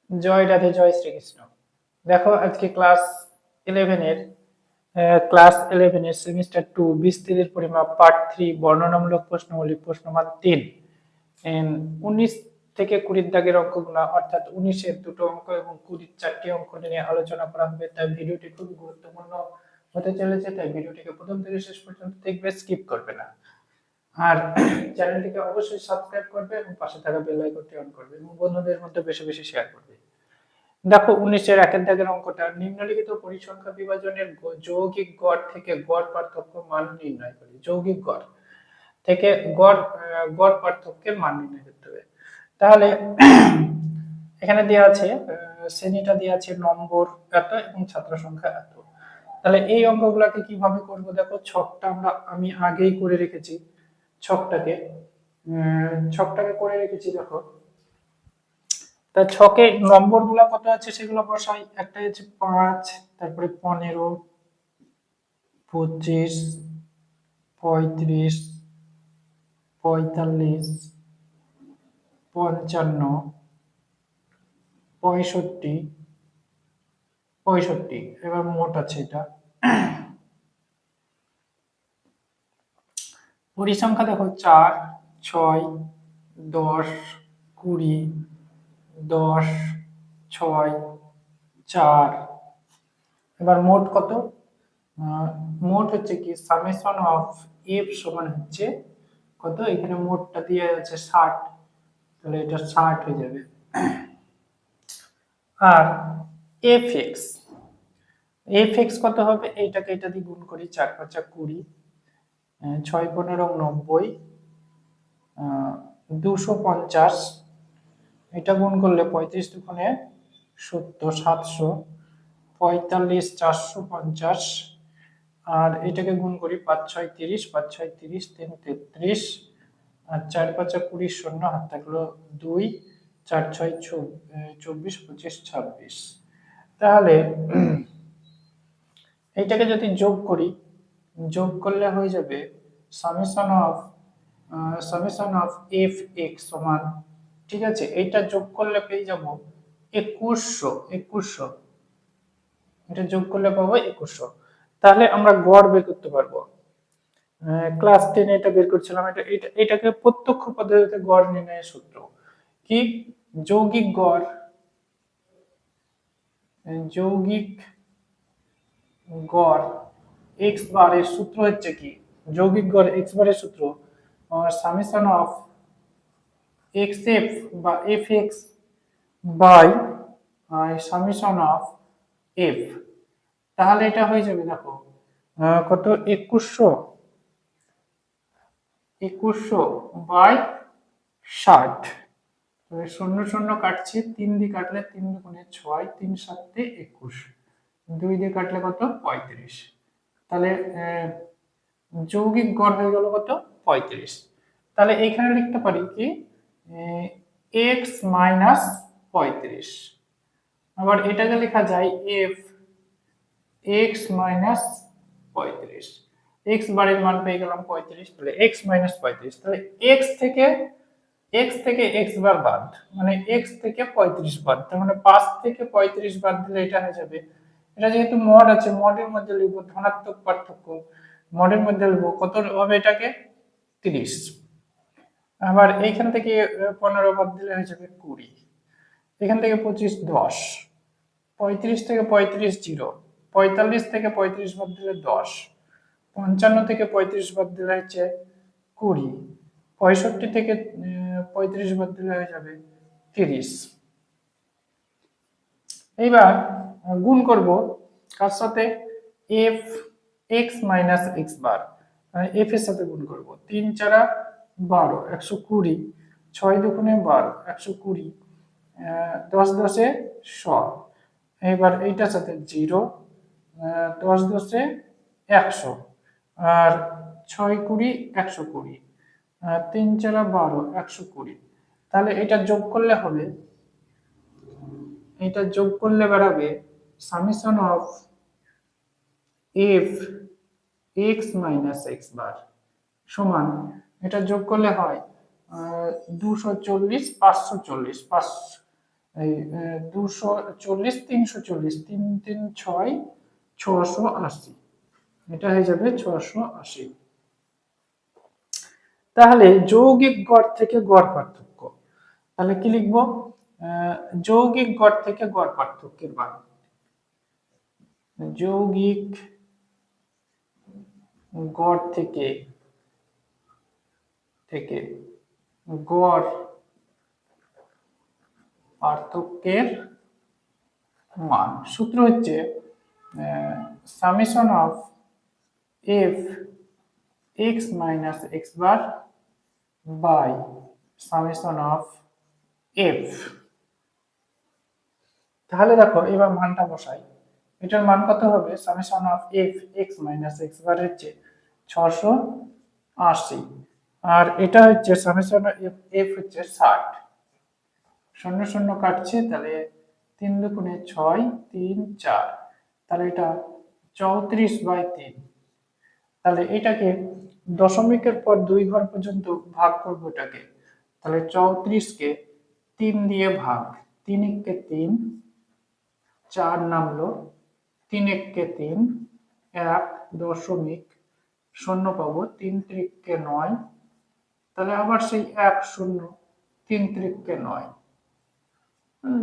জয় রাধে, জয় শ্রীকৃষ্ণ। দেখো আজকে ক্লাস ইলেভেনের সেমিস্টার 2 বিস্তৃতির পরিমাপ পার্ট 3 বর্ণনামূলক প্রশ্নগুলি প্রশ্নমান 3 19 থেকে 20 দাগের অঙ্কগুলো অর্থাৎ 19-এর দুটো অঙ্ক এবং 20-র 4টি অঙ্ক নিয়ে আলোচনা করা হবে। তাই ভিডিওটি খুব গুরুত্বপূর্ণ হতে চলেছে, তাই ভিডিওটিকে প্রথম থেকে শেষ পর্যন্ত দেখবে, স্কিপ করবে না। আর চ্যানেলটিকে অবশ্যই সাবস্ক্রাইব করবে এবং পাশে থাকা বেল আইকনটি অন করবে এবং বন্ধুদের মধ্যে বেশি বেশি শেয়ার করবে। দেখো 19-এর 1 দাগের অঙ্কটা, নিম্নলিখিত পরিসংখ্যা বিভাজনের যৌগিক গড় থেকে গড় পার্থক্য মান নির্ণয় করি। যৌগিক গড় থেকে গড় পার্থক্যের মান নির্ণয় করতে হবে। তাহলে এখানে দেওয়া আছে শ্রেণীটা দেওয়া আছে নম্বর এত এবং ছাত্র সংখ্যা এত। তাহলে এই অঙ্কগুলোকে কিভাবে করব, দেখো ছকটা আমি আগেই করে রেখেছি। ছকটাকে করে রেখেছি। দেখো তা ছকে নম্বর গুলা কত আছে সেগুলো বসাই। একটা হচ্ছে 5, তারপরে 15, 25, 35, 45, 55, 65। এবার মোট আছে এটা। পরিসংখ্যা দেখো 4, 6, 10, 20, 10, 6, 4। এবার মোট কত? মোট হচ্ছে কি সামেশন অফ এফ সমান হচ্ছে কত, এখানে মোটটা দিয়ে আছে 60, তাহলে এটা 60 হয়ে যাবে। আর এফ এক্স কত হবে, এইটাকে এটা দিয়ে গুণ করি, 4 5 20, 6 15 90, 250, এটা গুণ করলে 35 দুগুণে 70, 700, 45 450, আর এটাকে গুণ করি 5 6 30, 5 6 30, 3 33, আর 4 5 20, শূন্য হাত থাকলো 2, 4 6 24, 25 26। তাহলে এইটাকে যদি যোগ করলে হয়ে যাবে সামেশন অফ এফ এক্স সমান, ঠিক আছে, এইটা যোগ করলে পেয়ে যাব 2100। এটা যোগ করলে পাবো 2100। তাহলে আমরা গড় বের করতে পারবো। ক্লাস 10 এটা বের করছিলাম। এটাকে প্রত্যক্ষ পদ্ধতিতে গড় নির্ণয়ের সূত্র কি, যৌগিক গড় এক্স বার এর সূত্র হচ্ছে কি, যৌগিক গড় এক্স বার এর সূত্র সামেশন অফ এক্স এফ বা F X by summation of F. তাহলে এটা হয়ে যাবে, দেখো কত, 2100 বাই 60। শূন্য শূন্য কাটছি, 3 দিয়ে কাটলে 3 দুগুণে 6, 3 7 21, 2 দিয়ে কাটলে কত, 35। তাহলে যৌগিক গড় হয়ে গেল কত, 35। তাহলে এখানে লিখতে পারি কি x মাইনাস 35। আবার এটাকে লেখা যায় f x মাইনাস 35। x বারের মান পেয়ে গেলাম 35, তাহলে x মাইনাস 35। তাহলে x থেকে x বার বাদ, মানে x থেকে 35 বাদ, তার মানে 5 থেকে 35 বাদ দিলে এটা হয়ে যাবে। এটা যেহেতু মড আছে, মডের মধ্যে লিখবো ধনাত্মক পার্থক্য, মডের মধ্যে লিখবো কত হবে, এটাকে 30। আবার এইখান থেকে 15 বাদ দিলে হয়ে যাবে 20, এখান থেকে 25 10, 35 থেকে 35 0, 45 থেকে 35 বাদ দিলে 10, 55 থেকে 35 বাদ দিলে হচ্ছে 20, 65 থেকে 35 বাদ দিলে হয়ে যাবে 30। এইবার গুণ করব কার সাথে, এফ এক্স মাইনাস এক্স বার, এফ এর সাথে গুণ করব। 3 4 12, 120, 6 দুগুণে 12, 120, 10 10 100। এবার এইটার সাথে 0, 10 10 100, আর 6 20 120, 3 4 12, 120। তাহলে এটা যোগ করলে হবে, এটা যোগ করলে বেরাবে summation of F x minus x bar সমান, এটা যোগ করলে হয় 240 540, এই 240 340 3 3 6 680, এটা হয়ে যাবে 680। তাহলে যৌগিক গড় থেকে গড় পার্থক্য, তাহলে কি লিখবো? যৌগিক গড় থেকে গড় পার্থক্যের মান, যৌগিক গড় থেকে থেকে গড় পার্থক্যের মান সূত্র হচ্ছে summation of F x minus x bar by summation of F. তাহলে দেখো এবার মানটা বসাই, এটার মান কত হবে? Summation of F x minus x bar হচ্ছে 680, আর এটা হচ্ছে সামেশন অফ এফ হচ্ছে 60। শূন্য শূন্য কাটছে, তাহলে 3 দুগুণে 6 3 4, তাহলে এটা 34/3। তাহলে এটাকে দশমিকের পর 2 ঘর পর্যন্ত ভাগ করব এটাকে, তাহলে 34 কে 3 দিয়ে ভাগ, 3 কে 3 4 নামলো, 3 কে 3 1 দশমিক শূন্য পাবো, 3 ত্রিককে 9, তাহলে আবার সেই 1 0 3 ত্রিককে 9,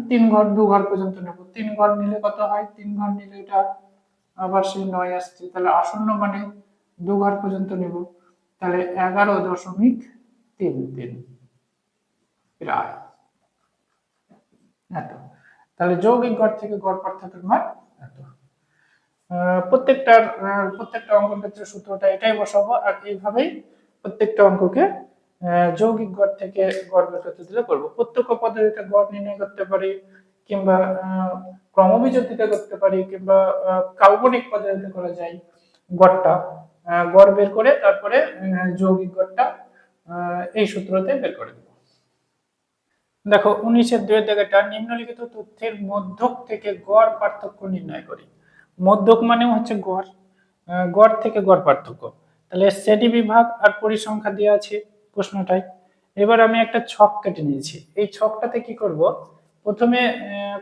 3 ঘর 2 ঘর পর্যন্ত নেব, 3 ঘর নিলে কত হয়? 3 ঘর নিলে এটা আবার সেই 9 আসছে, তাহলে আসন্ন মানে 2 ঘর পর্যন্ত নেব, তাহলে 11.33 প্রায় এত। তাহলে যৌগিক গড় থেকে গড় পার্থক্যের মান এত। প্রত্যেকটা অঙ্কের ক্ষেত্রে সূত্রটা এটাই বসাবো, আর এইভাবেই প্রত্যেকটা অঙ্ককে যৌগিক গড় থেকে গড় বের করতে দিলে করবো। প্রত্যক্ষ পদ্ধতিতে গড় নির্ণয় করতে পারি, কিংবা ক্রমবিচ্যুতিতে করতে পারি, কিংবা কাল্পনিক পদ্ধতিতে করা যায়। গড়টা গড় বের করে তারপরে যৌগিক গড়টা এই সূত্রতে বের করে দেব। দেখো 19-2 জায়গাটা, নিম্নলিখিত তথ্যের মধ্যক থেকে গড় পার্থক্য নির্ণয় করি। মধ্যক মানে হচ্ছে গড়, গড় থেকে গড় পার্থক্য। তাহলে শ্রেণী বিভাগ আর পরিসংখ্যা দেওয়া আছে প্রশ্নটাই। এবার আমি একটা ছক কেটে নিয়েছি, এই ছকটাতে কি করব? প্রথমে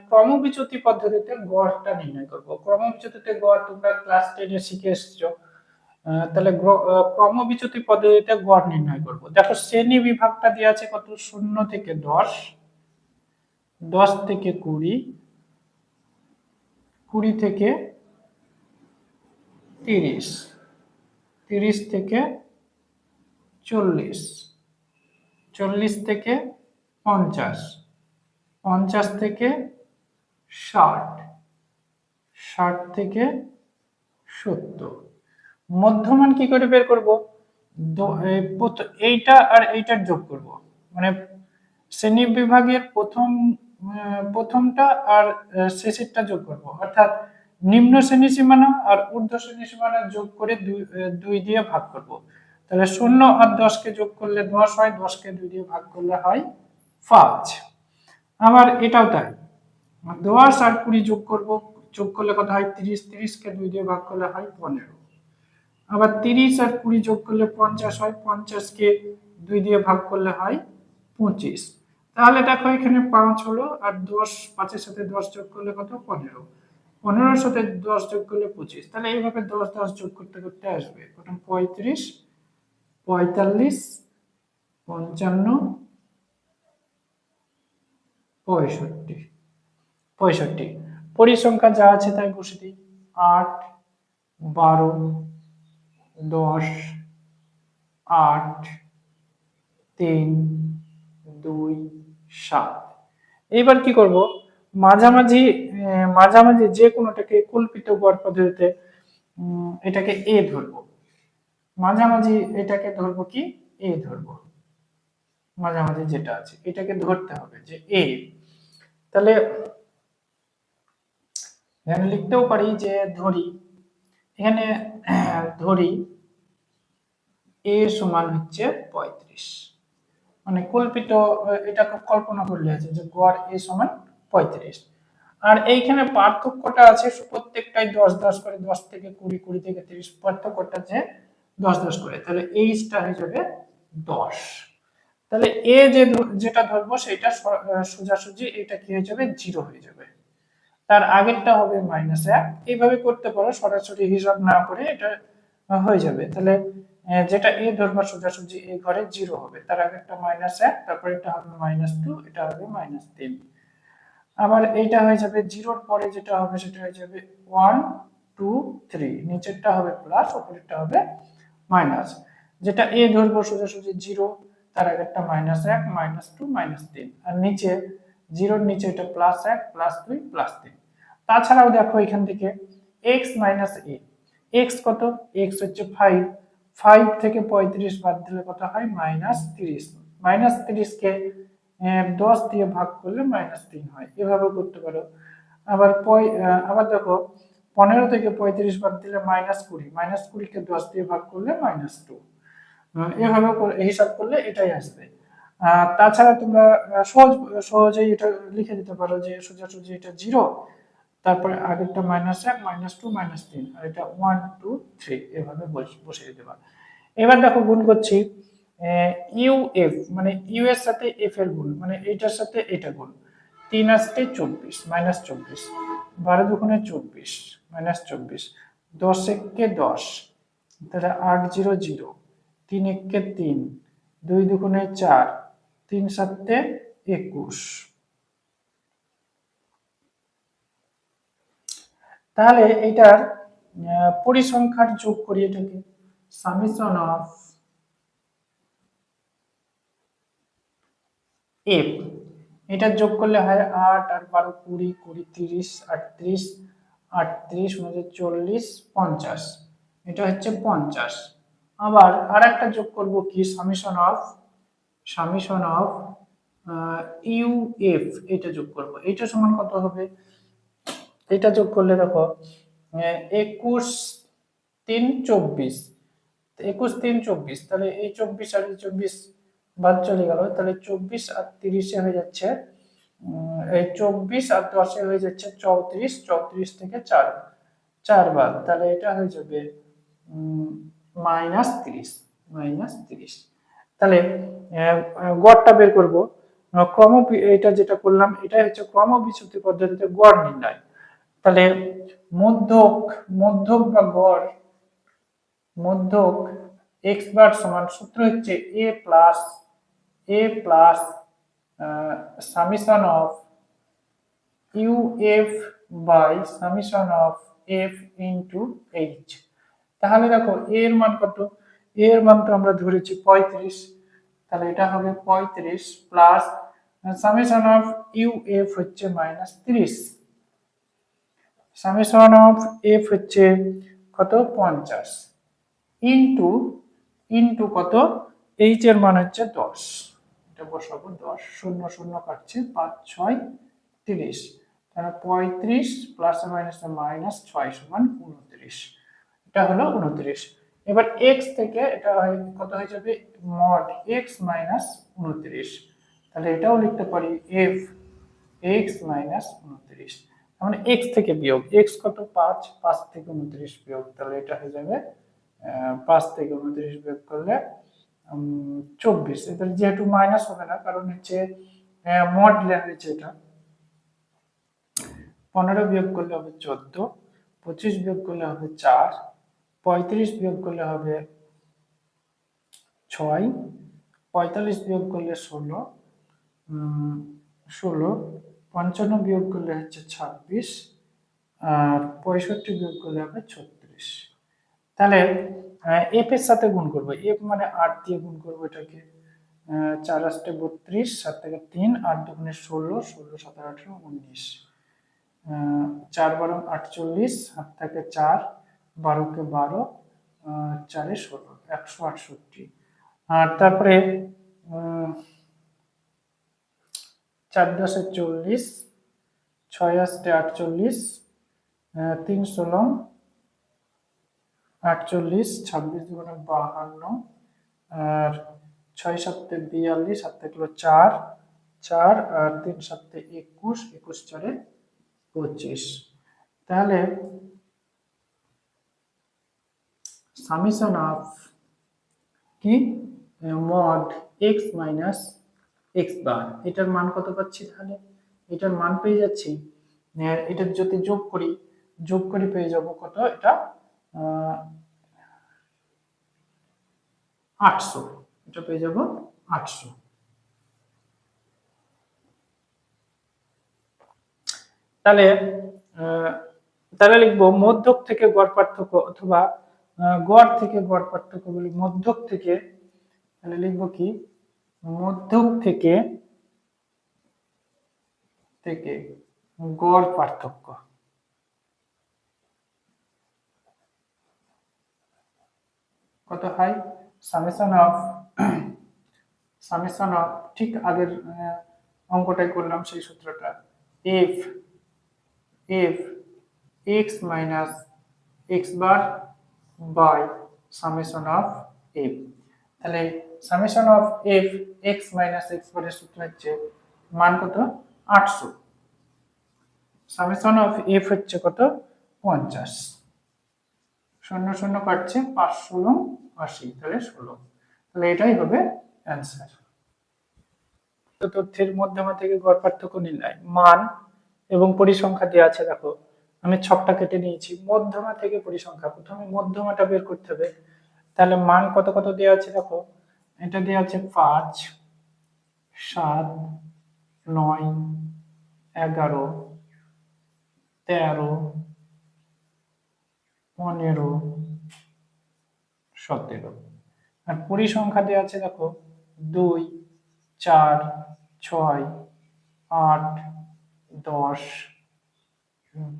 ক্রমবিচ্যুতি পদ্ধতিতে গড়টা নির্ণয় করব। ক্রমবিচ্যুতিতে গড় তোমরা ক্লাস 10-এ শিখে এসেছো। তাহলে ক্রমবিচ্যুতি পদ্ধতিতে গড় নির্ণয় করব। দেখো শ্রেণী বিভাগটা দেওয়া আছে কত? 0 থেকে 10, 10 থেকে 20, 20 থেকে 30, 30 থেকে 40, 40 থেকে 50, 50 থেকে 60, 60 থেকে 70। মধ্যমান কি করে বের করব? এইটা আর এইটার যোগ করব, মানে শ্রেণী বিভাগের প্রথমটা আর শেষেরটা যোগ করব, অর্থাৎ নিম্ন শ্রেণী সীমানা আর ঊর্ধ্ব শ্রেণী সীমানা যোগ করে 2 দিয়ে ভাগ করব। তাহলে 0 আর 10 কে যোগ করলে 10 হয়, 10 কে 2 দিয়ে ভাগ করলে হয় 5। আবার এটাও তাই, 10 আর 20 যোগ করব, যোগ করলে কত হয়? 30, 30 কে 2 দিয়ে ভাগ করলে হয় 15। আবার 30 আর 20 যোগ করলে 50 হয়, 50 কে 2 দিয়ে ভাগ করলে হয় 25। তাহলে দেখো এখানে 5 হলো, আর 10, 5 এর সাথে 10 যোগ করলে কত? 15, 15 এর সাথে 10 যোগ করলে 25। তাহলে এইভাবে 10 10 যোগ করতে করতে আসবে প্রথম 35, 45, 55, 65। পরিসংখ্যা যা আছে তাই বসে দিই, 8, 12, 10, 8, 3, 2, 7। এইবার কি করব? মাঝামাঝি মাঝামাঝি যে কোনোটাকে কল্পিত গড় পদ্ধতিতে এটাকে এ ধরবো, মাঝামাঝি এটাকে ধরবো কি? এ ধরবো, মাঝামাঝি যেটা আছে এটাকে ধরতে হবে যে এ। তাহলে এখানে লিখতেও পারি যে ধরি, এখানে ধরি এ সমান হচ্ছে 35, মানে কল্পিত, এটাকে কল্পনা করলে আছে যে গড় এ সমান 35। আর এইখানে পার্থক্যটা আছে প্রত্যেকটাই 10 10 করে, 10 থেকে 20, 20 থেকে 30, পার্থক্যটা যে 10 10 করে, তাহলে এইটা হয়ে যাবে 10। তাহলে এ যেটা ধরবো সেটা সোজাসুজি এটা কি হয়ে যাবে, 0 হয়ে যাবে। তার আগেরটা হবে -1। এইভাবে করতে পারো, সরাসরি হিসাব না করে এটা হয়ে যাবে। তাহলে যেটা এ ধরবা সোজাসুজি এই ঘরে 0 হবে, তার আগেরটা -1, তারপর এটা হবে -2, এটা হবে -3। আবার এইটা হয়ে যাবে 0-র পরে যেটা হবে সেটা হয়ে যাবে 1 2 3, নিচেরটা হবে প্লাস, উপরেরটা হবে মাইনাস। যেটা এ ধরবো সোজাসুজি 0, তার আগেরটা -1 -2 -3, আর নিচে 0-র নিচে এটা +1 +2 +3। তাছাড়াও দেখো এখান থেকে x - a, x কত, x হচ্ছে 5, 5 থেকে 35 বাদ দিলে কত হয়, -30। -30 কে 10 দিয়ে ভাগ করলে -3 হয়, এভাবে করতে পারো। আবার আবার দেখো 15 থেকে 35 বাদ দিলে -20, -20 কে 10 দিয়ে ভাগ করলে -2। এভাবে হিসাব করলে এটাই আসবে। তাছাড়া তোমরা সহজেই এটা লিখে দিতে পারো যে সোজাসুজি এটা 0, তারপরে আগেরটা -1 -2 -3, আর এটা 1 2 3, এভাবে বসিয়ে দেবা। এবার দেখো গুণ করছি, ইউ এফ মানে ইউ এর সাথে এফ এর গুণ, মানে এইটার সাথে এটা গুণ। 3 আসতে 24 -24, 12 দুগুণে 24 -24, 10 একে 10, তাহলে 8 0 0, 3 একে 3, 2 দুগুণে 4, 3 সাতে 21। তাহলে এটার পরিসংখ্যার যোগ করি, এটাকে সামেশন অফ এফ, এটা যোগ করলে হয় 8 আর 12 20 20 30 38, 38 মধ্যে 40 50, এটা হচ্ছে 50। আবার আর একটা যোগ করব কি, সামেশন অফ ইউ এফ, এটা যোগ করব। এটা সমান কত হবে, এটা যোগ করলে দেখো 21 3 24, 21 3 24, তাহলে এই 24 আর এই 24 বাদ চলে গেল, তাহলে 24 আর 30 হয়ে যাচ্ছে, এই 24 আর 10 হয়ে যাচ্ছে 34, 34 থেকে 4 4 বাদ, তাহলে এটা হয়ে যাবে -30, -30। তাহলে গড়টা বের করব। এটা যেটা করলাম এটাই হচ্ছে ক্রমবিচ্যুতি পদ্ধতিতে গড় নির্ণয়। তাহলে মধ্যক মধ্যক বা গড়, মধ্যক এক্স বার সমান, সূত্র হচ্ছে a plus summation of U F by summation of F into H. তাহলে দেখো এর মান কত, এর মান তো আমরা ধরেছি 35, তাহলে এটা হবে 35 plus summation of U F হচ্ছে -30, সামেশন অফ এফ হচ্ছে কত 50, ইন্টু ইন্টু কত, এইচ এর মান হচ্ছে 10, এটা বসাবো 10, 0 0 কাটছে, 5 6 30, তাহলে 35 প্লাস মাইনাস -6 সমান 29, এটা হলো 29। এবার x থেকে এটা কত হয়ে যাবে, মড x মাইনাস 29, তাহলে এটাও লিখতে পারি f x মাইনাস 29, মানে x থেকে বিয়োগ, x কত 5, 5 থেকে 29 বিয়োগ, তাহলে এটা হয়ে যাবে 5 থেকে 29 বিয়োগ করলে 24। এটা যেহেতু মাইনাস হবে না, কারণ হচ্ছে মড লেখা হয়েছে, এটা 15 বিয়োগ করলে হবে 14, 25 বিয়োগ করলে হবে 4, 35 বিয়োগ করলে হবে 6, 45 বিয়োগ করলে 16, 16, 55 বিয়োগ করলে হচ্ছে 26, আর 65 বিয়োগ করলে হবে 36। তাহলে এফ এর সাথে গুণ করবো, এফ মানে 8 দিয়ে গুণ করবো এটাকে, 4 8 32, 7 থেকে 3, 8 দুগুণে 16, 16 7 18 19, 4 12 48, 7 থেকে 4, 12 কে 12, 4 এ 16, 168। আর তারপরে 4 10 40, 6 8 48, 3 16 48, 26 দুগুণে 52, আর 6 7 42, 7 থেকে 4, 4 আর 3 7 21, 21 4 25। তাহলে সামেশন অফ কি, মড এক্স মাইনাস এক্স বার, এটার মান কত পাচ্ছি? তাহলে এটার মান পেয়ে যাচ্ছি, এটার যদি যোগ করি পেয়ে যাব কত? এটা 800, এটা পেয়ে যাব 800। তাহলে তাহলে লিখবো মধ্যক থেকে গড় পার্থক্য, অথবা গড় থেকে গড় পার্থক্য বলি মধ্যক থেকে। তাহলে লিখবো কি? মধ্যক থেকে থেকে গড় পার্থক্য। কত হয়? সামেশন অফ ঠিক আগের অঙ্কটাই করলাম সেই সূত্রটা, f x minus x bar by summation of F. তাহলে summation of F x minus এক্স বারের সূত্র হচ্ছে মান কত? 800। সামেশন অফ এফ হচ্ছে কত? 50। শূন্য শূন্য কাটছে, 5 ষোলো 80, তাহলে 16। তাহলে এটাই হবে অ্যান্সার। তথ্যের মধ্যমা থেকে গড় পার্থক্য নির্ণয়, মান এবং পরিসংখ্যা দেওয়া আছে। দেখো আমি ছকটা কেটে নিয়েছি, মধ্যমা থেকে পরিসংখ্যা, প্রথমে মধ্যমাটা বের করতে হবে। তাহলে মান কত কত দেওয়া আছে? দেখো এটা দেওয়া আছে 5, 7, 9, 11, 13, 15, 17। আর পরিসংখ্যা দেওয়া আছে দেখো 2, 4, 6, 8, 10,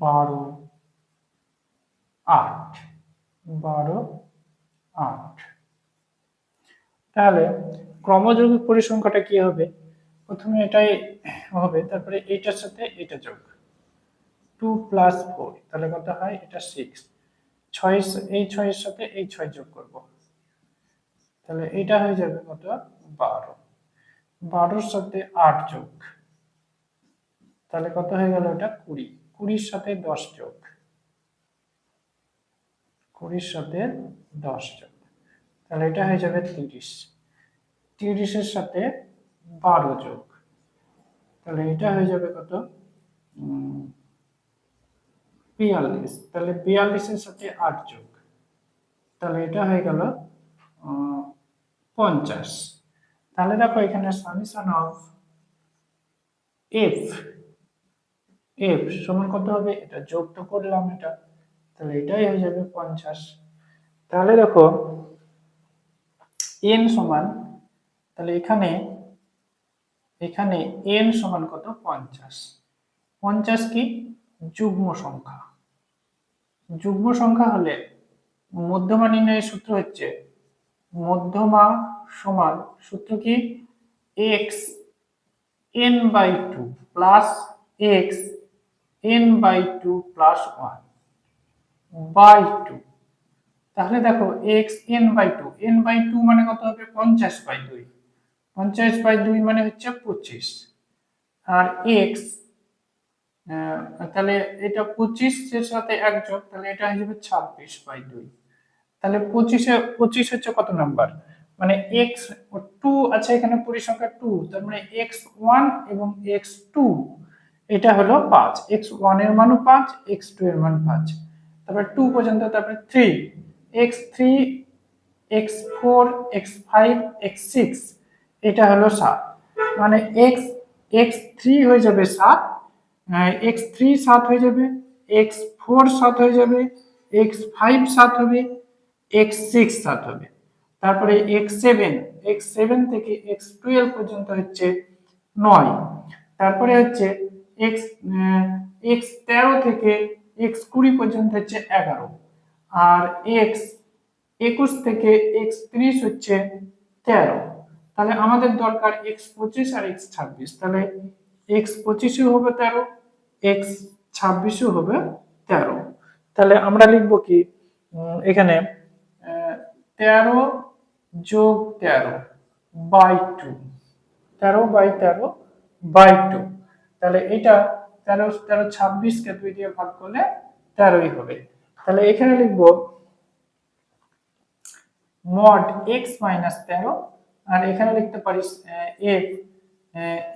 12, 8, 12, 8। তাহলে ক্রমযৌগিক পরিসংখ্যাটা কি হবে? প্রথমে এটাই হবে, তারপরে এইটার সাথে এটা যোগ, 2 + 4, তাহলে কত হয়? এটা 6। 6 এই 6 এর সাথে এই 6 যোগ করব, তাহলে এটা হয়ে যাবে কত? 12। 12 সাথে 8 যোগ, তাহলে কত হয়ে গেল? এটা 20। 20 সাথে 10 যোগ, 20 সাথে 10 যোগ, তাহলে এটা হয়ে যাবে 30। 30 এর সাথে 12 যোগ, তাহলে এটা হয়ে যাবে কত? 42। তাহলে 42 এর সাথে 8 যোগ, তাহলে এটা হয়ে গেল 50। তাহলে দেখো এখানে সামেশন অফ এফ সমান কত হবে? এটা যোগ তো করলাম এটা, তাহলে এটাই হয়ে যাবে 50। তাহলে দেখো n সমান, তাহলে এখানে n সমান কত? 50। 50 কি? যুগ্ম সংখ্যা। যুগ্ম সংখ্যা হলে মধ্যমা নির্ণয়ের সূত্র হচ্ছে, মধ্যমা সমান সূত্র কি? x n/2 plus x n/2 plus 1 by 2। তাহলে দেখো x n/2, n/2 মানে কত হবে? 50/2, 50/2 মানে হচ্ছে 25। আর x তাহলে এটা 25 এর সাথে 1 যোগ, তাহলে এটা হয়ে যাবে 26/2। তাহলে 25 হচ্ছে কত নাম্বার? মানে x2 আছে এখানে, পরিসংখ্যা 2, তার মানে x1 এবং x2 এটা হলো 5। x1 এর মানও 5, x2 এর মান 5, তারপর 2 পর্যন্ত, তারপরে 3, x3, x4, x5, x6 এটা হলো 7। মানে x3 হয়ে যাবে 7, x3 7 হয়ে যাবে, x4 7 হয়ে যাবে, x5 7 হবে, x6 7 হবে। তারপরে x7 থেকে x12 পর্যন্ত হচ্ছে 9। তারপরে হচ্ছে x13 থেকে x20 পর্যন্ত হচ্ছে 11। আর x21 থেকে x30 হচ্ছে 13। তাহলে আমাদের দরকার x25 আর x26, তাহলে x25 হবে 13, x26 হবে 13। তাহলে আমরা লিখবো কি এখানে 13 যোগ 13 বাই 2, 13/13/2। তাহলে এটা 26 কে 2 দিয়ে ভাগ করলে 13ই হবে। তাহলে এখানে লিখবো mod x - 13 আর এখানে লিখতে পারিস এফ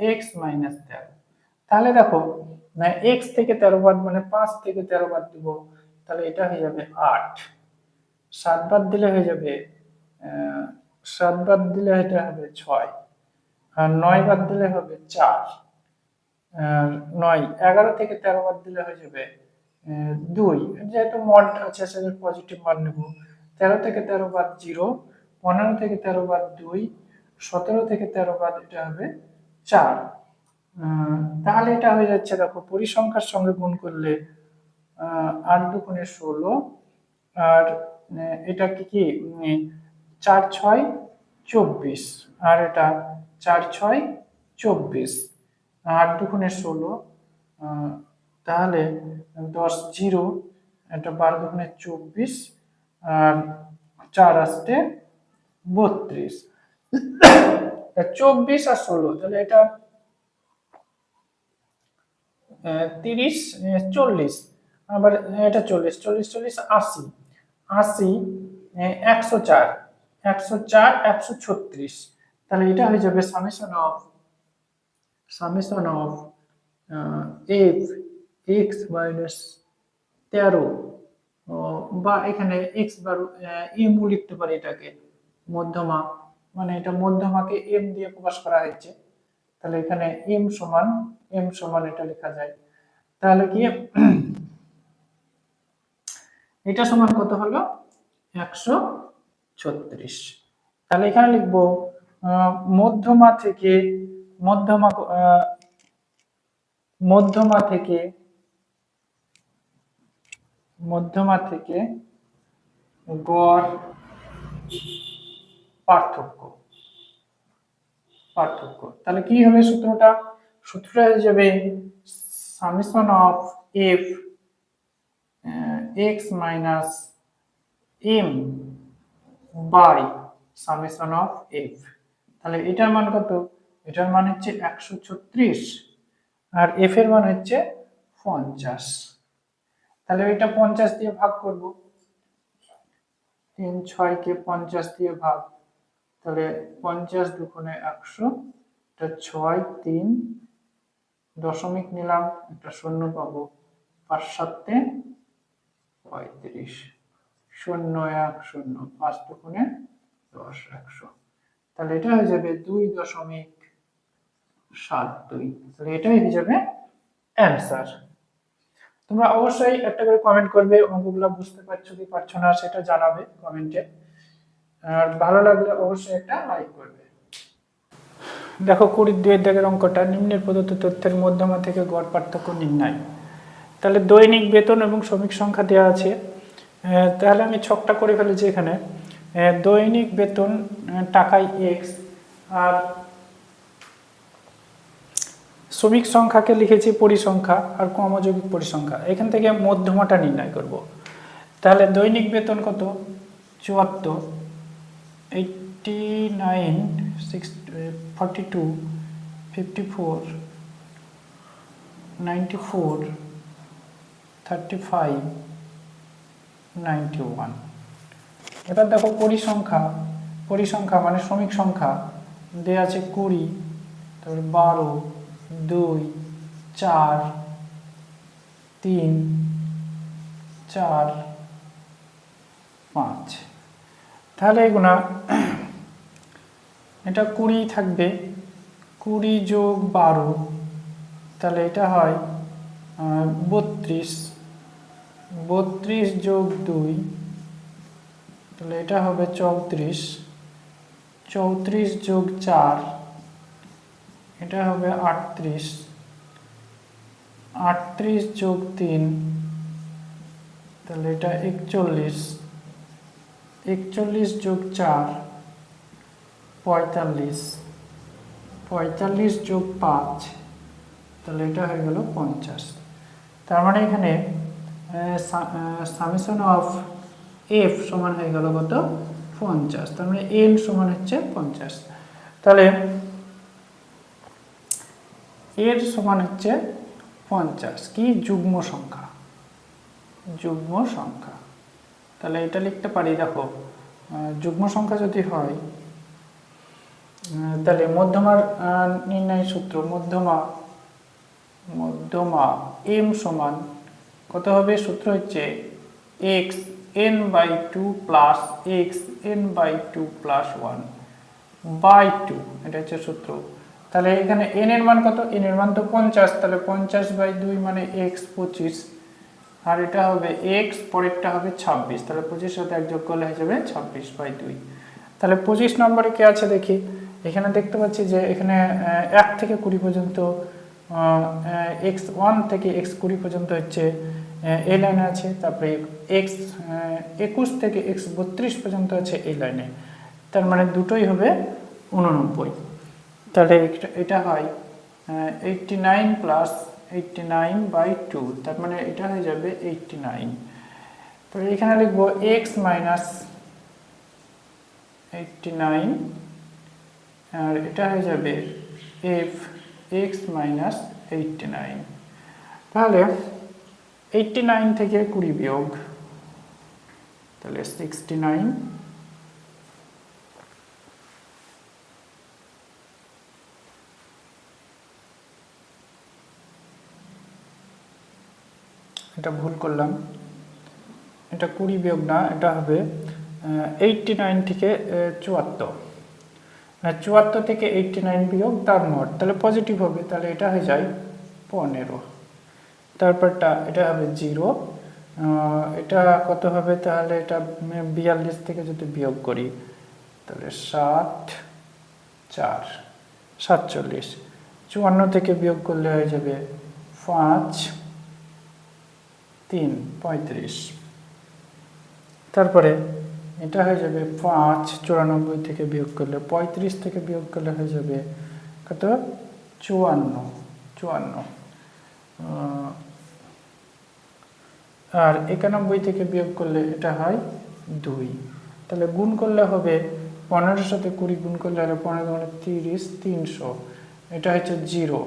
এক্স মাইনাস 13। তাহলে দেখো এক্স থেকে 13 বাদ মানে 5 থেকে 13 বাদ দিব, তাহলে এটা হয়ে যাবে 8। 7 বাদ দিলে হয়ে যাবে 7 বাদ দিলে এটা হবে 6, আর 9 বাদ দিলে হবে 4, আর 9 11 থেকে 13 বাদ দিলে হয়ে যাবে 2। যেহেতু মড আছে সেটা পজিটিভ মান নেব। 13 থেকে 13 বাদ 0, 15 থেকে 13 বাদ 2, 17 থেকে 13 বাদ এটা হবে 4। তাহলে এটা হয়ে যাচ্ছে, দেখো পরিসংখ্যার সঙ্গে গুণ করলে 8 দুগুণে 16, আর এটা কি কি 4 6 24, আর এটা 4 6 24, 8 দুগুণে 16, তাহলে 10 0, এটা 12 দুগুণে 24, আর 4 আসতে 32, 24 আর 16, তাহলে এটা 30 40, আবার এটা 40 40 40 80 80 104 104 136। তাহলে এটা হয়ে যাবে summation of F x minus 13, বা এখানে এক্স বার এম লিখতে পারি, এটাকে মধ্যমা, মানে এটা মধ্যমাকে এম দিয়ে প্রকাশ করা হয়েছে। তাহলে এখানে এম সমান এটা লেখা যায়। তাহলে কি এটা সমান কত হলো 136। তাহলে এখানে লিখবো মধ্যমা থেকে মধ্যমা থেকে গড় পার্থক্য। তাহলে কি হবে সূত্রটা হয়ে যাবে summation of F x minus M by summation of F. তাহলে এটার মান কত? এটার মান হচ্ছে 136, আর এফ এর মান হচ্ছে 50। তাহলে এটা 50 দিয়ে ভাগ করব, 3 6 কে 50 দিয়ে ভাগ, তাহলে 50 দুগুণে 100, এটা 6 3 দশমিক নিলাম, একটা শূন্য পাবো, 5 7 35, 0 1 0, 5 দুগুণে 10 100। তাহলে এটা হয়ে যাবে 2.72। তাহলে এটাই হয়ে যাবে অ্যান্সার। তোমরা অবশ্যই একটা করে কমেন্ট করবে, অঙ্কগুলো বুঝতে পারছো কি পারছো না সেটা জানাবে কমেন্টে, আর ভালো লাগলে অবশ্যই একটা লাইক করবে। দেখো 20-2 দাগের অঙ্কটা, নিম্নের প্রদত্ত তথ্যের মধ্যমা থেকে গড় পার্থক্য নির্ণয়। তাহলে দৈনিক বেতন এবং শ্রমিক সংখ্যা দেওয়া আছে। তাহলে আমি ছকটা করে ফেলেছি এখানে। দৈনিক বেতন টাকায় এক্স, আর শ্রমিক সংখ্যাকে লিখেছি পরিসংখ্যা আর কর্মযোগী পরিসংখ্যা। এখান থেকে মধ্যমাটা নির্ণয় করব। তাহলে দৈনিক বেতন কত? 74, 89, 42, 54, 94, 35, 91। এবার দেখো পরিসংখ্যা মানে শ্রমিক সংখ্যা দেওয়া আছে 20, তারপরে 12, 2, 4, 3, 4, 5। তাহলে এগুলা এটা 20 থাকবে, 20 যোগ 12, তাহলে এটা হয় 32, 32 যোগ 2, তাহলে এটা হবে 34, 34 যোগ 4, এটা হবে 38, 38 যোগ 3, তাহলে এটা 41, 41 যোগ 4, 45, 45 যোগ 5, তাহলে এটা হয়ে গেল 50। তার মানে এখানে সামেশন অফ এফ সমান হয়ে গেল কত? 50। তার মানে এন সমান হচ্ছে 50। তাহলে এর সমান হচ্ছে 50 কি? যুগ্ম সংখ্যা। তাহলে এটা লিখতে পারি, দেখো যুগ্ম সংখ্যা যদি হয় তাহলে মধ্যমার নির্ণয় সূত্র, মধ্যমা m সমান কত হবে? সূত্র হচ্ছে X N by two plus X N by two plus one by two, এটা হচ্ছে সূত্র। তাহলে এখানে n এর মান কত? n এর মান তো 50, তাহলে 50/2 মানে x 25, আর এটা হবে x, পরেরটা হবে 26, তাহলে 25 সাথে এক যোগ করলে হয়ে যাবে 26/2। তাহলে 25 নম্বরে কে আছে দেখি। এখানে দেখতে পাচ্ছি যে এখানে 1 থেকে 20 পর্যন্ত, x1 থেকে x20 পর্যন্ত হচ্ছে এই লাইনে আছে, তারপরে x21 থেকে x32 পর্যন্ত আছে এই লাইনে, তার মানে দুটোই হবে 89। তাহলে এটা হয় 89 প্লাস 89/2, তার মানে এটা হয়ে যাবে 89। তো এখানে লিখবো x মাইনাস 89, আর এটা হয়ে যাবে f x মাইনাস 89। তাহলে 89 থেকে 20 বিয়োগ, তাহলে 69, এটা ভুল করলাম, এটা 20 বিয়োগ না, এটা হবে 89 থেকে 74, 74 থেকে 89 বিয়োগ তার মোট, তাহলে পজিটিভ হবে, তাহলে এটা হয়ে যায় 15। তারপরটা এটা হবে 0, এটা কত হবে? তাহলে এটা 42 থেকে যদি বিয়োগ করি তাহলে 7 4 47, 54 থেকে বিয়োগ করলে হয়ে যাবে 5 3 35। তারপরে এটা হয়ে যাবে 5 94 থেকে বিয়োগ করলে, 35 থেকে বিয়োগ করলে হয়ে যাবে কত? 54। আর 91 থেকে বিয়োগ করলে এটা হয় 2, তাহলে গুণ করলে হবে 15 সাথে 20 গুণ করলে হবে 15 মানে 30 300, এটা হচ্ছে 0।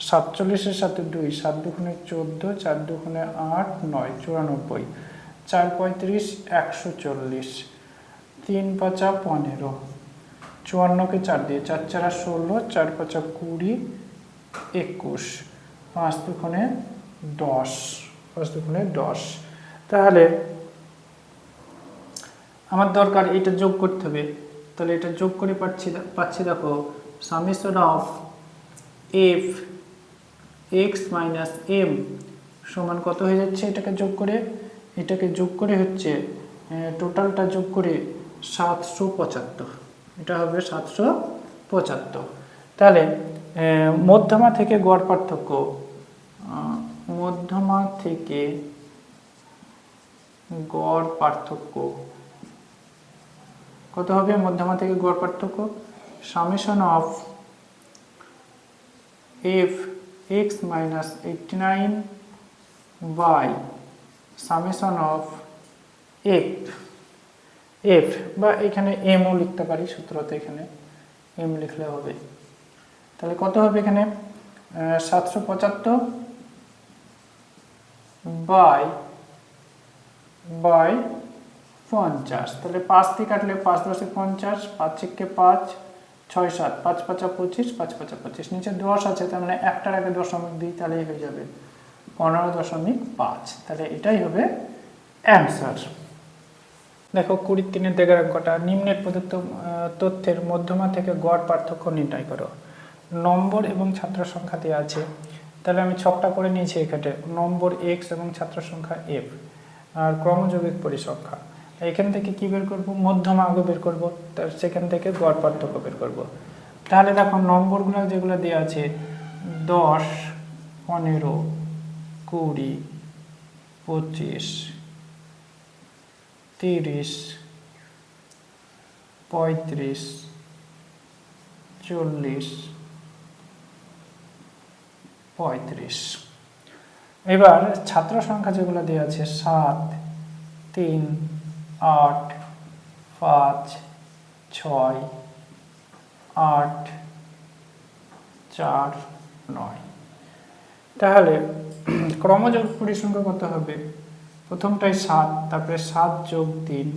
47 সাথে 2, 7 দুগুণে 14, 4 দুগুণে 8 9 94, 4 35 140, 3 5 15, 54কে 4 দিয়ে, 4 4 16, 4 5 20 21, 5 দুগুণে 10, 5 দুগুণে 10। তাহলে আমার দরকার এটা যোগ করতে হবে, তাহলে এটা যোগ করে পাচ্ছি দেখো, summation of F x minus M সমান কত হয়ে যাচ্ছে? এটাকে যোগ করে হচ্ছে টোটালটা যোগ করে 775, এটা হবে 775। তাহলে মধ্যমা থেকে গড় পার্থক্য, মধ্যমা থেকে গড় পার্থক্য কত হবে? মধ্যমা থেকে গড় পার্থক্য summation of F x minus 89 by summation of F বা এখানে এমও লিখতে পারি, সূত্রতে এখানে এম লিখলে হবে। তাহলে কত হবে এখানে? 775 বাই 50, তাহলে 5 দিয়ে কাটলে 5 10 50, 5 থেকে 5 6 7, 5 5 25, 5 5 25, নিচে 10 আছে, তার মানে একটার আগে দশমিক দিই, তাহলেই হয়ে যাবে 15.5। তাহলে এটাই হবে অ্যান্সার। দেখো 23 দাগের অঙ্কটা, নিম্নের প্রদত্ত তথ্যের মধ্যমা থেকে গড় পার্থক্য নির্ণয় করো। নম্বর এবং ছাত্র সংখ্যা দেওয়া আছে, তাহলে আমি ছকটা করে নিয়েছি এখানে, নম্বর এক্স এবং ছাত্র সংখ্যা এফ, আর ক্রমযৌগিক পরিসংখ্যা। এখান থেকে কি বের করব? মধ্যমা আগে বের করব, তার সেখান থেকে গড় পার্থক্য বের করব। তাহলে দেখো নম্বরগুলো যেগুলো দেওয়া আছে 10 15 20 25 30 35 40 35। এবার ছাত্র সংখ্যা যেগুলো দেওয়া আছে 7 3 8 5 6 8 4 9। তাহলে ক্রমযোগ পরিসংখ্যা কত হবে? প্রথমটাই 7, তারপরে 7 যোগ 3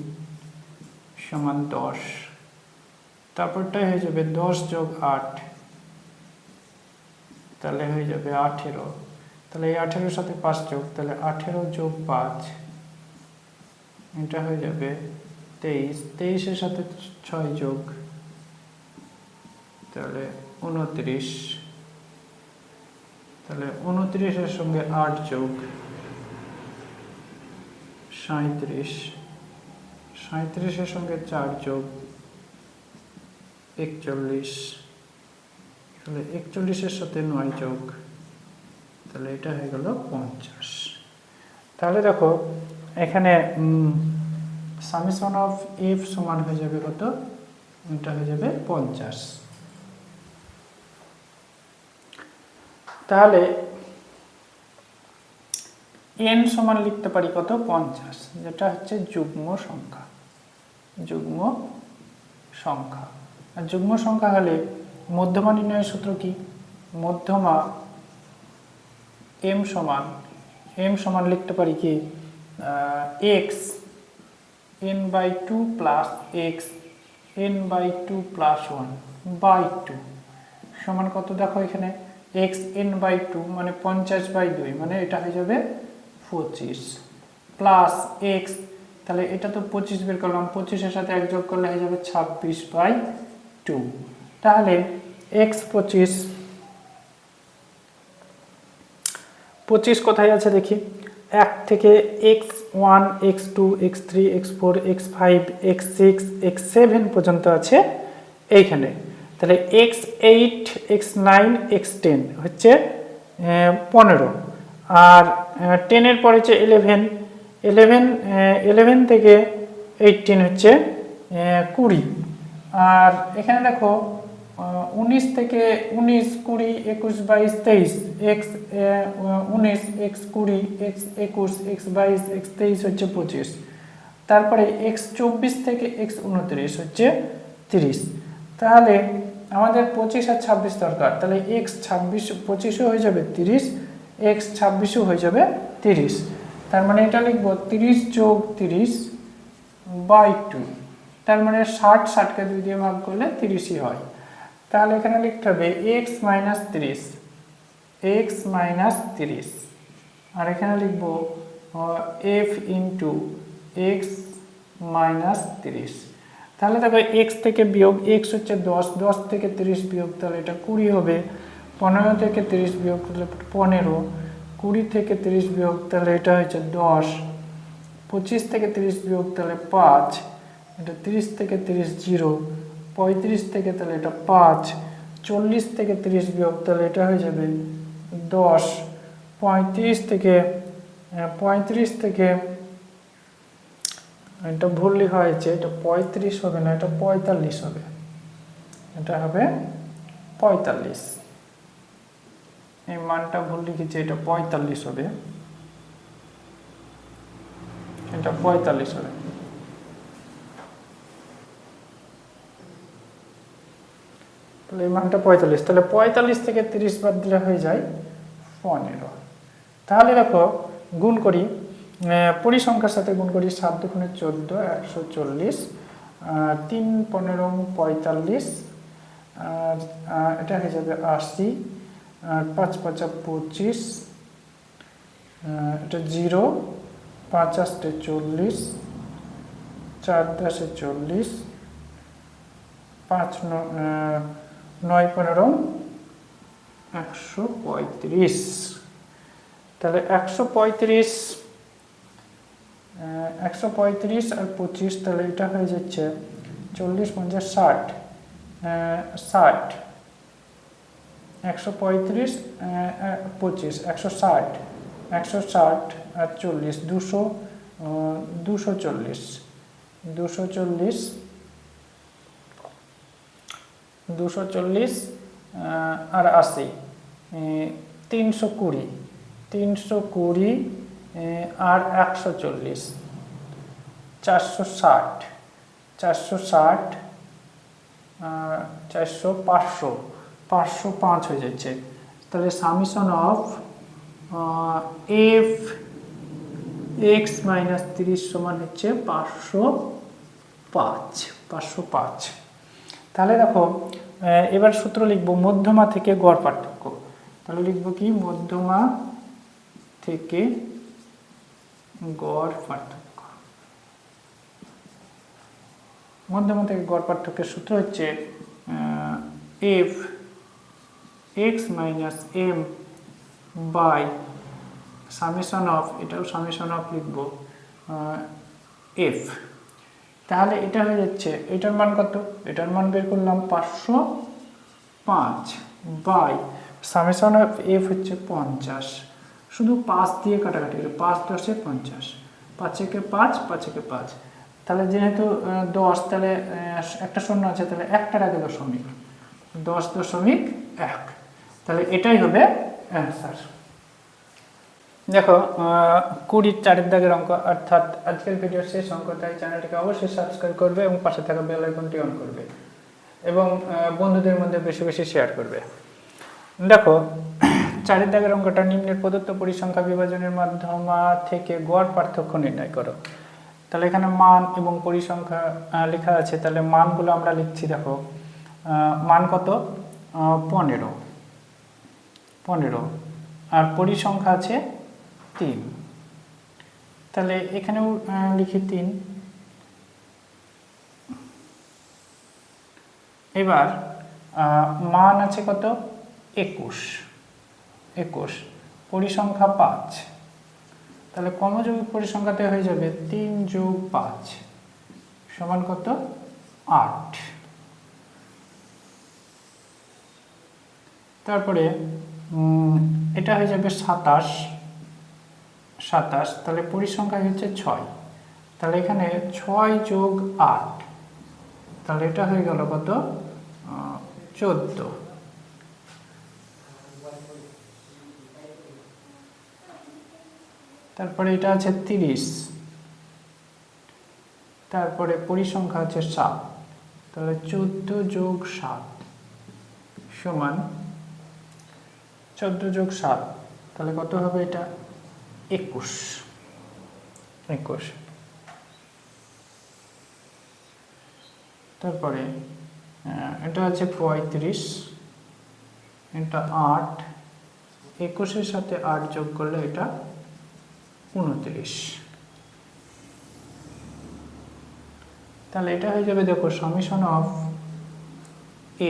সমান 10, তারপরটাই হয়ে যাবে 10 যোগ 8, তাহলে হয়ে যাবে 18। তাহলে এই 18-এর সাথে 5 যোগ, তাহলে 18 যোগ 5, এটা হয়ে যাবে 23। 23-এর সাথে 6 যোগ, তাহলে 29। তাহলে 29-এর সঙ্গে 8 যোগ 37। 37-এর সঙ্গে 4 যোগ 41। তাহলে 41-এর সাথে 9 যোগ, তাহলে এটা হয়ে গেল 50। তাহলে দেখো এখানে সামেশন অফ এফ সমান হয়ে যাবে কত, এটা হয়ে যাবে 50। তাহলে এন সমান লিখতে পারি কত, 50, যেটা হচ্ছে যুগ্ম সংখ্যা। যুগ্ম সংখ্যা, আর যুগ্ম সংখ্যা হলে মধ্যমা নির্ণয়ের সূত্র কি, মধ্যমা এম সমান লিখতে পারি কি, X N by 2 plus X N by 2 plus 1 by 2 সমান কত, দেখো এখানে এক্স এন বাই 2 মানে 50/2, মানে এটা হয়ে যাবে 25, প্লাস এক্স, তাহলে এটা তো 25 বের করলাম, 25-এর সাথে 1 যোগ করলে হয়ে যাবে 26/2। তাহলে এক্স 25 কোথায় আছে দেখি, 1 থেকে x1 x2 x3 x4 x5 x6 x7 পর্যন্ত আছে এইখানে। তাহলে x8 x9 x10 হচ্ছে 15, আর 10-এর পরে হচ্ছে 11 থেকে 18 হচ্ছে 20, আর এখানে দেখো 19 থেকে 19 20 21 22 23 x 19 x 20 x 21 x 22 x 23 হচ্ছে 25, তারপরে x 24 থেকে x 29 হচ্ছে 30। তাহলে আমাদের 25 আর 26 দরকার, তাহলে x 25ও হয়ে যাবে 30, x 26ও হয়ে যাবে 30। তার মানে এটা লিখব 30 যোগ 30/2, তার মানে 60কে 2 দিয়ে ভাগ করলে 30ই হয়। তাহলে এখানে লিখতে হবে x মাইনাস 30, আর এখানে লিখব f ইন্টু x মাইনাস 30। তাহলে দেখো x থেকে বিয়োগ, x হচ্ছে 10, 10 থেকে 30 বিয়োগ, তাহলে এটা 20 হবে, 15 থেকে 30 বিয়োগ তাহলে 15, 20 থেকে 30 বিয়োগ তাহলে এটা হচ্ছে 10, 25 থেকে 30 বিয়োগ তাহলে 5, এটা 30 থেকে 30 0, 35 থেকে তাহলে এটা 5, 40 থেকে 30 বিয়োগ তাহলে এটা হয়ে যাবে 10, 35 থেকে এটা ভুলই হয়েছে, এটা 35 হবে না, এটা 45 হবে, এটা হবে 45, এই মানটা ভুল লিখেছি, এটা 45 হবে, এটা 45 হবে। তাহলে এই মানটা 45, তাহলে 45 থেকে 30 বাদ দিলে হয়ে যায় 15। তাহলে দেখো গুণ করি, পরিসংখ্যার সাথে গুণ করি, 7 দুগুণে 14 140, 3 15 45, আর এটা হয়ে যাবে 80, আর 5 5 25, এটা 0, 5 8 40, 4 10 40, 5 9 15 135। তাহলে 135 আর 25, তাহলে এটা হয়ে যাচ্ছে 40 50 60, 60, 135 25 160, 160 আর 40 200, 240, 240, 240 আর 80, 320, 320 আর 140, 460, 460, 400 500, 505 হয়ে যাচ্ছে। তাহলে summation of F x minus 30 সমান হচ্ছে 505। তাহলে দেখো এবার সূত্র লিখব মধ্যমা থেকে গড় পার্থক্য। তাহলে লিখব কি মধ্যমা থেকে গড় পার্থক্য। মধ্যমা থেকে গড় পার্থক্যের সূত্র হচ্ছে F x minus M by summation of, এটাও সামেশন অফ লিখব এফ। তাহলে এটা হয়ে যাচ্ছে, এটার মান কত, এটার মান বের করলাম 505 বাই সামেশন অফ এফ হচ্ছে 50, শুধু 5 দিয়ে কাটাকাটি, 5 10 50, 5 একে 5, 5 একে 5, তাহলে যেহেতু 10, তাহলে একটা শূন্য আছে, তাহলে একটার আগে দশমিক, 10.1, তাহলে এটাই হবে অ্যান্সার। দেখো 20 4 দাগের অঙ্ক, অর্থাৎ আজকের ভিডিওর শেষ অঙ্ক, তাই চ্যানেলটিকে অবশ্যই সাবস্ক্রাইব করবে এবং পাশে থাকা বেল আইকনটি অন করবে এবং বন্ধুদের মধ্যে বেশি বেশি শেয়ার করবে। দেখো 4 দাগের অঙ্কটা, নিম্নের প্রদত্ত পরিসংখ্যা বিভাজনের মধ্যমা থেকে গড় পার্থক্য নির্ণয় করো। তাহলে এখানে মান এবং পরিসংখ্যা লেখা আছে, তাহলে মানগুলো আমরা লিখছি। দেখো মান কত 15 আর পরিসংখ্যা আছে 3, তাহলে এখানেও লিখি 3। এবার মান আছে কত 21, পরিসংখ্যা 5, তাহলে ক্রমযৌগিক পরিসংখ্যাতে হয়ে যাবে 3 যোগ 5 সমান কত 8। তারপরে এটা হয়ে যাবে 27, তাহলে পরিসংখ্যা হচ্ছে 6, তাহলে এখানে 6 যোগ 8, তাহলে এটা হয়ে গেল কত 14। তারপরে এটা আছে 30, তারপরে পরিসংখ্যা আছে 7, তাহলে 14 যোগ 7 সমান 14 যোগ 7, তাহলে কত হবে এটা 21। তারপরে এটা আছে 35, এটা 8, 21-এর সাথে 8 যোগ করলে এটা 29। তাহলে এটা হয়ে যাবে, দেখো সামেশন অফ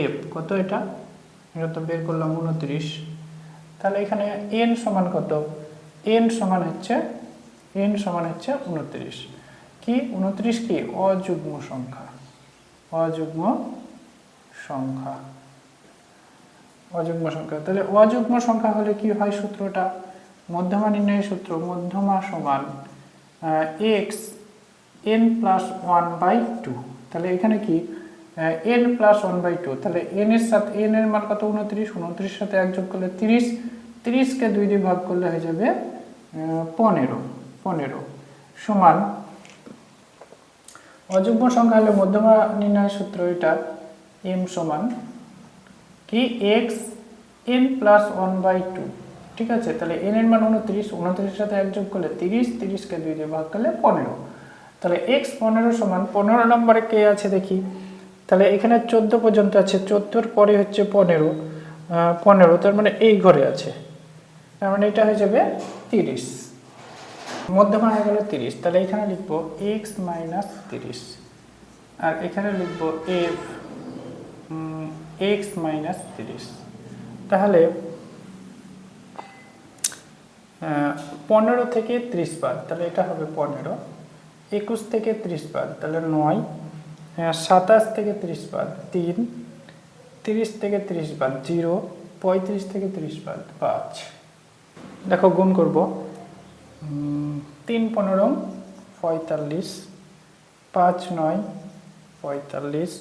এফ কত, এটা তো বের করলাম 29। তাহলে এখানে এন সমান কত, এন সমান হচ্ছে 29। কি 29 কি অযুগ্ম সংখ্যা, তাহলে অযুগ্ম সংখ্যা হলে কি হয় সূত্রটা, মধ্যমা নির্ণয়ের সূত্র, মধ্যমা সমান এক্স এন প্লাস 1/2। তাহলে এখানে কি n প্লাস 1/2, তাহলে n এর সাথে n এর মান কত 29, সাথে 1 যোগ করলে 30, 30কে 2 দিয়ে ভাগ করলে হয়ে যাবে 15 সমান, অযুগ্ম সংখ্যা হলে মধ্যমা নির্ণয়ের সূত্র এটা m সমান কি x n প্লাস 1/2, ঠিক আছে। তাহলে n এর মান 29, সাথে 1 যোগ করলে 30, 30কে 2 দিয়ে ভাগ করলে 15, তাহলে x 15 সমান 15 নম্বরে কে আছে দেখি, তাহলে এখানে 14 পর্যন্ত আছে, 14-র পরে হচ্ছে 15, তার মানে এই ঘরে আছে, তার মানে এটা হয়ে যাবে 30, মধ্যমা হয়ে গেল 30। তাহলে এখানে লিখবো x মাইনাস 30 আর এখানে লিখবো f x মাইনাস 30। তাহলে 15 থেকে 30 বাদ, তাহলে এটা হবে 15, 21 থেকে 30 বাদ, তাহলে 9, 27 থেকে 30 বাদ 3, 30 থেকে 30 বাদ 0, 35 থেকে 30 বাদ 5। দেখো গুণ করব, 3 15 45, 5 9 45,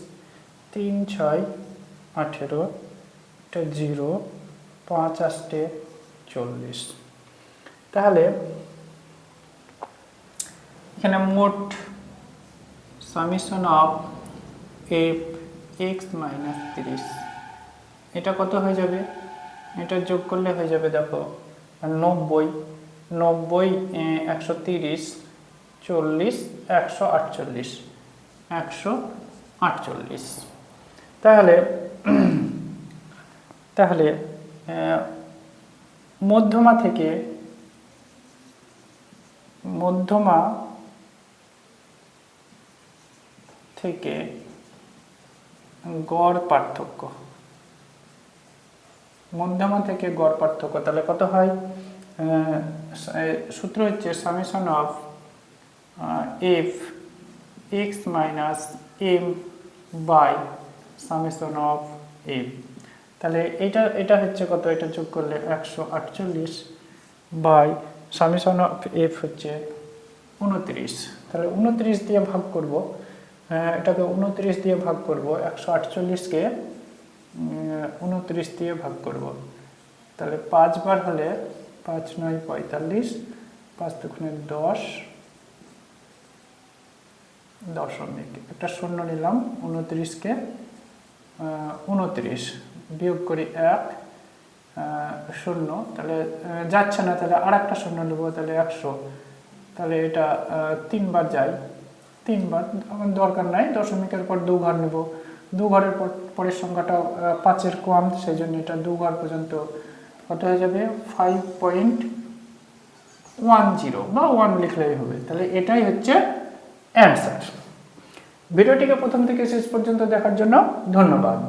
3 6 18, এটা 0, 5 8 40। তাহলে এখানে মোট summation of F x minus 30, এটা কত হয়ে যাবে, এটা যোগ করলে হয়ে যাবে, দেখো 90, 130, 40, 148, তাহলে তাহলে মধ্যমা থেকে গড় পার্থক্য, তাহলে কত হয়? সূত্র হচ্ছে summation of F x minus M by summation of F. তাহলে এটা হচ্ছে কত? এটা যোগ করলে 148 বাই সামেশন অফ এফ হচ্ছে 29। তাহলে 29 দিয়ে ভাগ করব, এটাকে 29 দিয়ে ভাগ করব, 148কে 29 দিয়ে ভাগ করব। তাহলে 5 বার হলে 5 9 45, 5 দুগুণে 10 দশমিক, একটা শূন্য নিলাম, 29কে 29 বিয়োগ করি 1 শূন্য, তাহলে যাচ্ছে না, তাহলে আর একটা শূন্য নেব, তাহলে 100। তাহলে এটা 3 বার যায়, 3 বার আমার দরকার নাই, দশমিকের পর 2 ঘর নেব, 2 ঘরের পরের সংখ্যাটা 5-এর কম, সেই জন্য এটা 2 ঘর পর্যন্ত কত হয়ে যাবে? 5.10 বা 1 লিখলেই হবে। তাহলে এটাই হচ্ছে অ্যান্সার। ভিডিওটিকে প্রথম থেকে শেষ পর্যন্ত দেখার জন্য ধন্যবাদ।